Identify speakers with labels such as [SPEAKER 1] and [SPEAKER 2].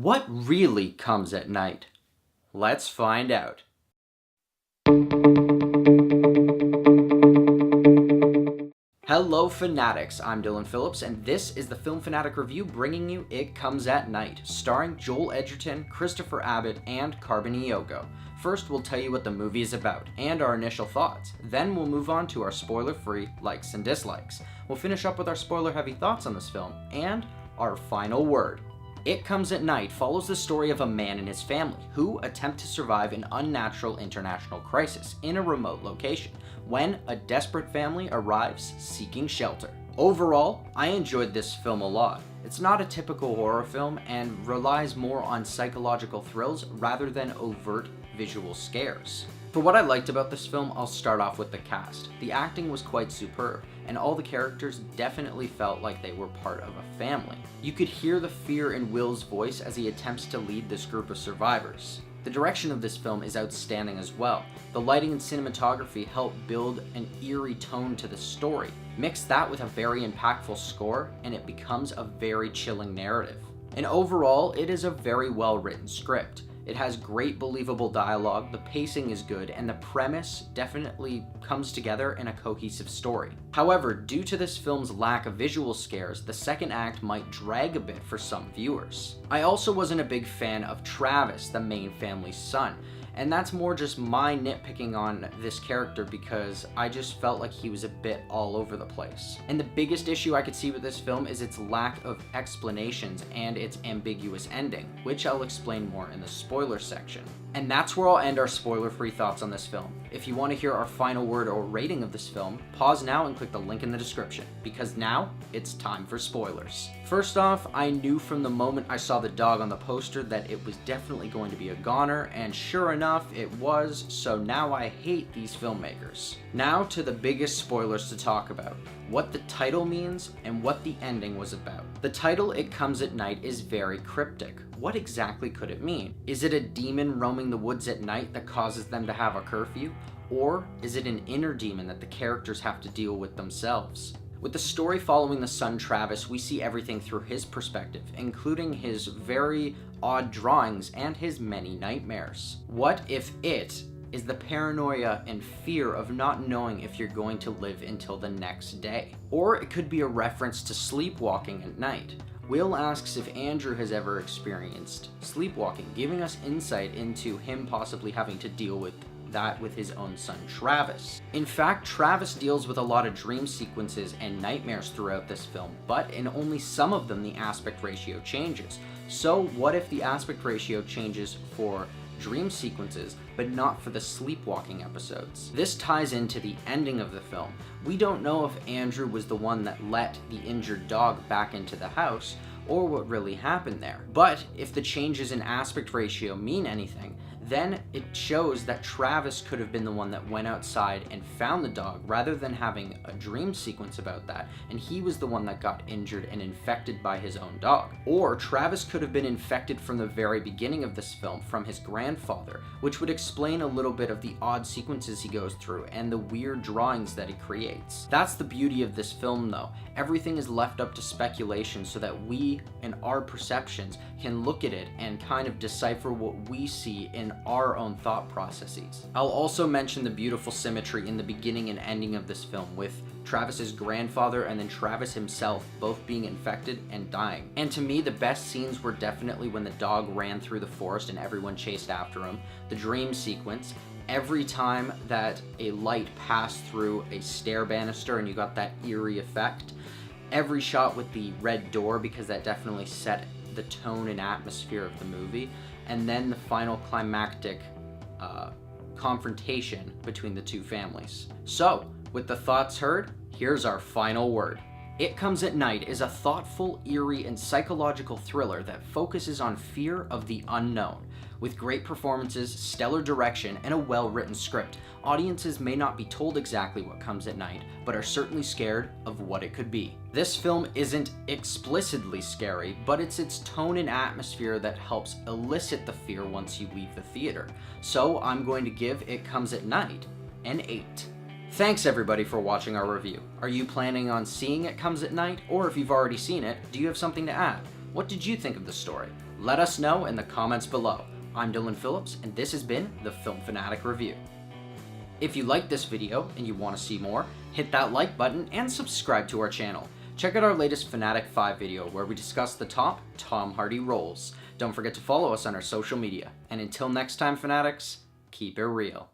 [SPEAKER 1] What really comes at night? Let's find out. Hello Fanatics, I'm Dylan Phillips, and this is the Film Fanatic Review bringing you It Comes at Night, starring Joel Edgerton, Christopher Abbott, and Carmen Ejogo. First, we'll tell you what the movie is about, and our initial thoughts. Then we'll move on to our spoiler-free likes and dislikes. We'll finish up with our spoiler-heavy thoughts on this film, and our final word. It Comes at Night follows the story of a man and his family who attempt to survive an unnatural international crisis in a remote location when a desperate family arrives seeking shelter. Overall, I enjoyed this film a lot. It's not a typical horror film and relies more on psychological thrills rather than overt visual scares. For what I liked about this film, I'll start off with the cast. The acting was quite superb, and all the characters definitely felt like they were part of a family. You could hear the fear in Will's voice as he attempts to lead this group of survivors. The direction of this film is outstanding as well. The lighting and cinematography help build an eerie tone to the story. Mix that with a very impactful score, and it becomes a very chilling narrative. And overall, it is a very well written script. It has great believable dialogue, the pacing is good, and the premise definitely comes together in a cohesive story. However, due to this film's lack of visual scares, the second act might drag a bit for some viewers. I also wasn't a big fan of Travis, the main family's son. And that's more just my nitpicking on this character because I just felt like he was a bit all over the place. And the biggest issue I could see with this film is its lack of explanations and its ambiguous ending, which I'll explain more in the spoiler section. And that's where I'll end our spoiler-free thoughts on this film. If you want to hear our final word or rating of this film, pause now and click the link in the description, because now it's time for spoilers. First off, I knew from the moment I saw the dog on the poster that it was definitely going to be a goner, and sure enough, it was, so now I hate these filmmakers. Now to the biggest spoilers to talk about. What the title means, and what the ending was about. The title, It Comes at Night, is very cryptic. What exactly could it mean? Is it a demon roaming the woods at night that causes them to have a curfew? Or is it an inner demon that the characters have to deal with themselves? With the story following the son Travis, we see everything through his perspective, including his very odd drawings and his many nightmares. What if it is the paranoia and fear of not knowing if you're going to live until the next day? Or it could be a reference to sleepwalking at night. Will asks if Andrew has ever experienced sleepwalking, giving us insight into him possibly having to deal with that with his own son Travis. In fact, Travis deals with a lot of dream sequences and nightmares throughout this film, but in only some of them the aspect ratio changes. So what if the aspect ratio changes for dream sequences, but not for the sleepwalking episodes? This ties into the ending of the film. We don't know if Andrew was the one that let the injured dog back into the house, or what really happened there. But if the changes in aspect ratio mean anything, then it shows that Travis could have been the one that went outside and found the dog rather than having a dream sequence about that, and he was the one that got injured and infected by his own dog. Or Travis could have been infected from the very beginning of this film from his grandfather, which would explain a little bit of the odd sequences he goes through and the weird drawings that he creates. That's the beauty of this film though. Everything is left up to speculation so that we, in our perceptions, can look at it and kind of decipher what we see in our own thought processes. I'll also mention the beautiful symmetry in the beginning and ending of this film with Travis's grandfather and then Travis himself both being infected and dying. And to me, the best scenes were definitely when the dog ran through the forest and everyone chased after him, the dream sequence, every time that a light passed through a stair banister and you got that eerie effect, every shot with the red door because that definitely set the tone and atmosphere of the movie, and then the final climactic confrontation between the two families. So, with the thoughts heard, here's our final word. It Comes at Night is a thoughtful, eerie, and psychological thriller that focuses on fear of the unknown. With great performances, stellar direction, and a well-written script, audiences may not be told exactly what comes at night, but are certainly scared of what it could be. This film isn't explicitly scary, but it's its tone and atmosphere that helps elicit the fear once you leave the theater. So I'm going to give It Comes at Night an 8. Thanks everybody for watching our review. Are you planning on seeing It Comes at Night? Or if you've already seen it, do you have something to add? What did you think of the story? Let us know in the comments below. I'm Dylan Phillips, and this has been the Film Fanatic Review. If you liked this video and you want to see more, hit that like button and subscribe to our channel. Check out our latest Fanatic 5 video where we discuss the top Tom Hardy roles. Don't forget to follow us on our social media. And until next time, Fanatics, keep it real.